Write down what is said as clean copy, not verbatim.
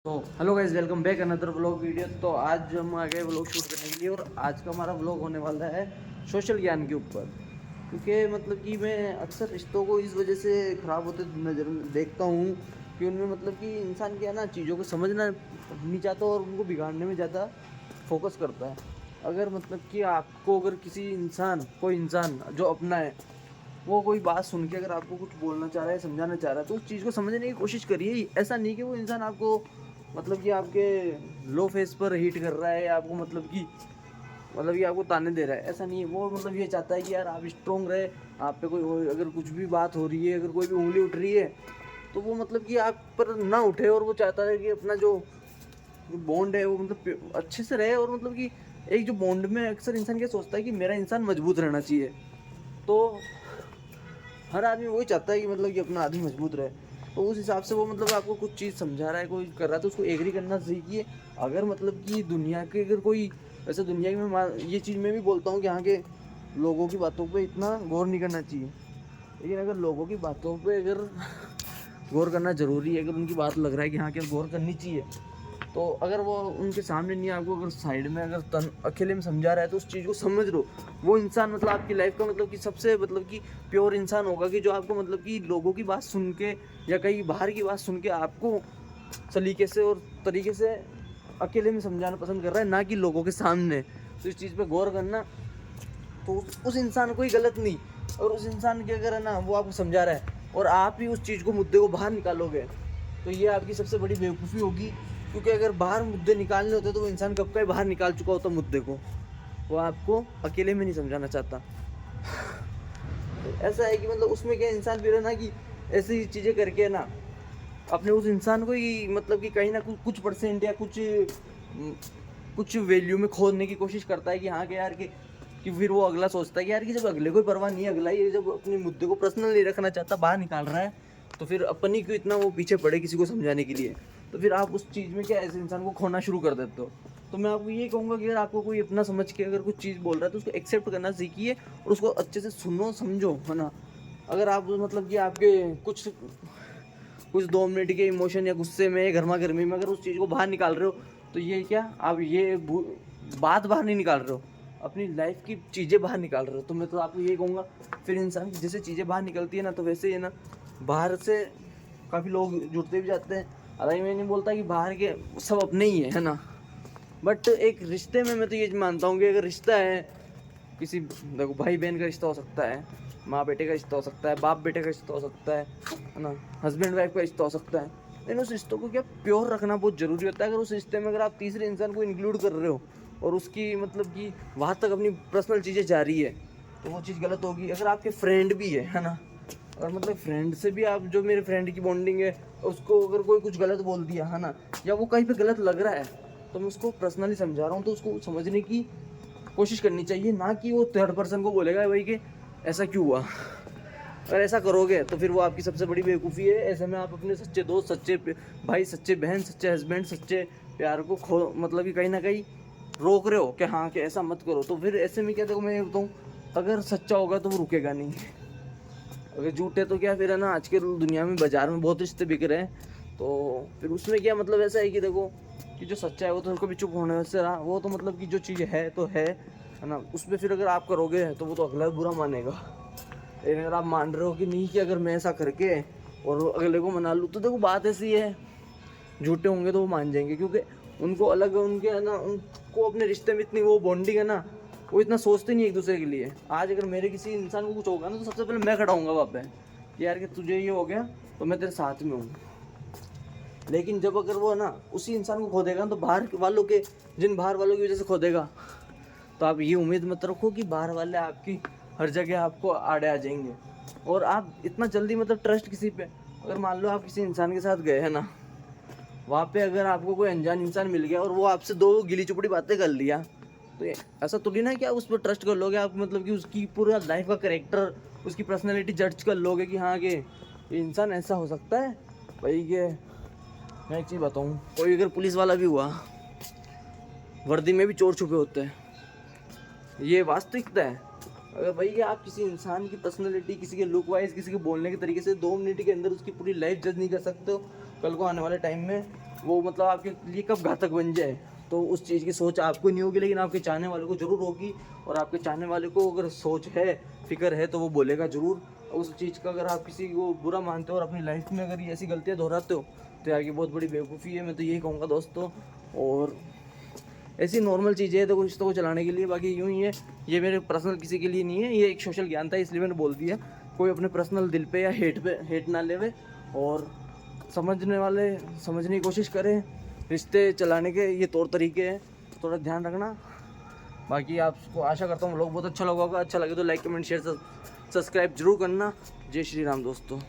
तो hello guys, welcome back another vlog video. तो आज हम आ गए व्लॉग शूट करने के लिए और आज का हमारा व्लॉग होने वाला है सोशल ज्ञान के ऊपर। क्योंकि मतलब कि मैं अक्सर रिश्तों को इस वजह से ख़राब होते नज़र देखता हूँ कि उनमें मतलब कि इंसान क्या है ना, चीज़ों को समझना नहीं चाहता और उनको बिगाड़ने में ज़्यादा फोकस करता है। अगर मतलब कि आपको अगर किसी इंसान कोई इंसान जो अपना है वो कोई बात सुन के अगर आपको कुछ बोलना चाह रहा है, समझाना चाह रहा है, तो उस चीज़ को समझने की कोशिश करिए। ऐसा नहीं कि वो इंसान आपको मतलब कि आपके लो फेस पर हिट कर रहा है या आपको मतलब कि आपको ताने दे रहा है। ऐसा नहीं है। वो मतलब ये चाहता है कि यार आप स्ट्रोंग रहे। आप पे कोई अगर कुछ भी बात हो रही है, अगर कोई भी उंगली उठ रही है, तो वो मतलब कि आप पर ना उठे और वो चाहता है कि अपना जो बॉन्ड है वो मतलब अच्छे से रहे। और मतलब कि एक जो बॉन्ड में अक्सर इंसान क्या सोचता है कि मेरा इंसान मजबूत रहना चाहिए। तो हर आदमी वही चाहता है कि मतलब कि अपना आदमी मजबूत रहे। तो उस हिसाब से वो मतलब आपको कुछ चीज़ समझा रहा है, कोई कर रहा है, तो उसको एग्री करना सीखिए। अगर मतलब कि दुनिया के अगर कोई वैसे दुनिया में ये चीज़ मैं भी बोलता हूँ कि यहाँ के लोगों की बातों पे इतना गौर नहीं करना चाहिए। लेकिन अगर लोगों की बातों पे अगर गौर करना ज़रूरी है, अगर उनकी बात लग रहा है कि हाँ क्या गौर करनी चाहिए, तो अगर वो उनके सामने नहीं, आपको अगर साइड में अगर तन अकेले में समझा रहा है तो उस चीज़ को समझ लो। वो इंसान मतलब आपकी लाइफ का मतलब कि सबसे मतलब कि प्योर इंसान होगा कि जो आपको मतलब कि लोगों की बात सुन के या कहीं बाहर की बात सुन के आपको सलीके से और तरीके से अकेले में समझाना पसंद कर रहा है, ना कि लोगों के सामने। तो इस चीज़ पे गौर करना। तो उस इंसान को ही गलत नहीं, और उस इंसान के अगर है ना वो आपको समझा रहा है और आप ही उस चीज़ को मुद्दे को बाहर निकालोगे, तो ये आपकी सबसे बड़ी बेवकूफ़ी होगी। क्योंकि अगर बाहर मुद्दे निकालने होते तो वो इंसान कब का ही बाहर निकाल चुका होता मुद्दे को। वो आपको अकेले में नहीं समझाना चाहता। तो ऐसा है कि मतलब उसमें क्या इंसान फिर है ना कि ऐसी चीज़ें करके ना अपने उस इंसान को ही मतलब कि कहीं ना कुछ परसेंट या कुछ वैल्यू में खोदने की कोशिश करता है कि हाँ कि यार कि फिर वो अगला सोचता है कि यार कि जब अगले को परवाह नहीं है, अगला ये जब अपने मुद्दे को पर्सनल नहीं रखना चाहता, बाहर निकाल रहा है, तो फिर अपन ही क्यों इतना वो पीछे पड़े किसी को समझाने के लिए। तो फिर आप उस चीज़ में क्या ऐसे इंसान को खोना शुरू कर देते हो। तो मैं आपको ये कहूँगा कि अगर आपको कोई अपना समझ के अगर कुछ चीज़ बोल रहा है तो उसको एक्सेप्ट करना सीखिए और उसको अच्छे से सुनो समझो, है ना। अगर आप मतलब कि आपके कुछ कुछ 2 मिनट के इमोशन या गुस्से में गर्मा गर्मी में अगर उस चीज़ को बाहर निकाल रहे हो, तो ये क्या आप ये बात बाहर नहीं निकाल रहे हो, अपनी लाइफ की चीज़ें बाहर निकाल रहे हो। तो मैं तो आपको ये कहूँगा, फिर इंसान की जैसे चीज़ें बाहर निकलती है ना, तो वैसे ही है ना बाहर से काफ़ी लोग जुड़ते भी जाते हैं। हालांकि मैं नहीं बोलता कि बाहर के सब अपने ही है ना, बट एक रिश्ते में मैं तो ये मानता हूँ कि अगर रिश्ता है किसी, देखो भाई बहन का रिश्ता हो सकता है, माँ बेटे का रिश्ता हो सकता है, बाप बेटे का रिश्ता हो सकता है ना, हस्बैंड वाइफ का रिश्ता हो सकता है। लेकिन उस रिश्तों को क्या प्योर रखना बहुत ज़रूरी होता है। अगर उस रिश्ते में अगर आप तीसरे इंसान को इंक्लूड कर रहे हो और उसकी मतलब कि वहाँ तक अपनी पर्सनल चीज़ें जा रही है, तो वो चीज़ गलत होगी। अगर आपके फ्रेंड भी है ना, और मतलब फ्रेंड से भी आप, जो मेरे फ्रेंड की बॉन्डिंग है, उसको अगर कोई कुछ गलत बोल दिया है ना, या वो कहीं पे गलत लग रहा है, तो मैं उसको पर्सनली समझा रहा हूँ, तो उसको समझने की कोशिश करनी चाहिए, ना कि वो थर्ड पर्सन को बोलेगा भाई कि ऐसा क्यों हुआ। अगर ऐसा करोगे तो फिर वो आपकी सबसे बड़ी बेवकूफ़ी है। ऐसे में आप अपने सच्चे दोस्त, सच्चे भाई, सच्चे बहन, सच्चे हस्बैंड, सच्चे प्यार को खो मतलब कि कहीं ना कहीं रोक रहे हो कि हाँ कि ऐसा मत करो। तो फिर ऐसे में क्या, देखो मैं ये बताऊँ, अगर सच्चा होगा तो वो रुकेगा नहीं, अगर झूठे तो क्या फिर है ना, आज के दुनिया में बाजार में बहुत रिश्ते बिक रहे हैं। तो फिर उसमें क्या मतलब ऐसा है कि देखो कि जो सच्चा है वो तो कभी चुप होने से रहा, वो तो मतलब कि जो चीज़ है तो है ना। उसमें फिर अगर आप करोगे तो वो तो अगला बुरा मानेगा। लेकिन अगर आप मान रहे हो कि नहीं कि अगर मैं ऐसा करके और अगले को मना लूँ, तो देखो बात ऐसी है, झूठे होंगे तो वो मान जाएंगे, क्योंकि उनको अलग उनके है ना, उनको अपने रिश्ते में इतनी वो बॉन्डिंग है ना, वो इतना सोचते नहीं एक दूसरे के लिए। आज अगर मेरे किसी इंसान को कुछ होगा ना, तो सबसे पहले मैं खड़ा हूँगा वहाँ पे कि यार कि तुझे ये हो गया तो मैं तेरे साथ में हूँ। लेकिन जब अगर वो है ना उसी इंसान को खो देगा ना, तो बाहर वालों के, जिन बाहर वालों की वजह से खो देगा, तो आप ये उम्मीद मत रखो कि बाहर वाले आपकी हर जगह आपको आड़े आ जाएंगे। और आप इतना जल्दी मतलब ट्रस्ट किसी पे, अगर मान लो आप किसी इंसान के साथ गए है ना, वहाँ पे अगर आपको कोई अनजान इंसान मिल गया और वो आपसे दो गिली चुपड़ी बातें कर लिया, तो ऐसा तो नहीं ना कि आप उस पर ट्रस्ट कर लोगे। आप मतलब कि उसकी पूरा लाइफ का करेक्टर, उसकी पर्सनैलिटी जज कर लोगे कि हाँ कि ये इंसान ऐसा हो सकता है। भाई ये मैं एक चीज़ बताऊँ, कोई अगर पुलिस वाला भी हुआ, वर्दी में भी चोर छुपे होते हैं, ये वास्तविकता है। अगर भाई आप किसी इंसान की पर्सनैलिटी, किसी के लुक वाइज, किसी के बोलने के तरीके से 2 मिनट के अंदर उसकी पूरी लाइफ जज नहीं कर सकते हो, कल को आने वाले टाइम में वो मतलब आपके लिए कब घातक बन जाए, तो उस चीज़ की सोच आपको नहीं होगी, लेकिन आपके चाहने वाले को ज़रूर होगी। और आपके चाहने वाले को अगर सोच है, फिक्र है, तो वो बोलेगा ज़रूर। उस चीज़ का अगर आप किसी को बुरा मानते हो और अपनी लाइफ में अगर ये ऐसी गलतियाँ दोहराते हो, तो यार ये बहुत बड़ी बेवकूफ़ी है, मैं तो यही कहूँगा दोस्तों। और ऐसी नॉर्मल चीज़ें हैं तो रिश्तों को चलाने के लिए, बाकी यूँ ही है। ये मेरे पर्सनल किसी के लिए नहीं है, ये एक सोशल ज्ञान था, इसलिए मैंने बोल दिया। कोई अपने पर्सनल दिल पे या हेट ना लेवे, और समझने वाले समझने की कोशिश करें। रिश्ते चलाने के ये तौर तरीके हैं, थोड़ा ध्यान रखना। बाकी आपको आशा करता हूँ लोग बहुत अच्छा लगा होगा। अच्छा लगे तो लाइक कमेंट शेयर सब्सक्राइब जरूर करना। जय श्री राम दोस्तों।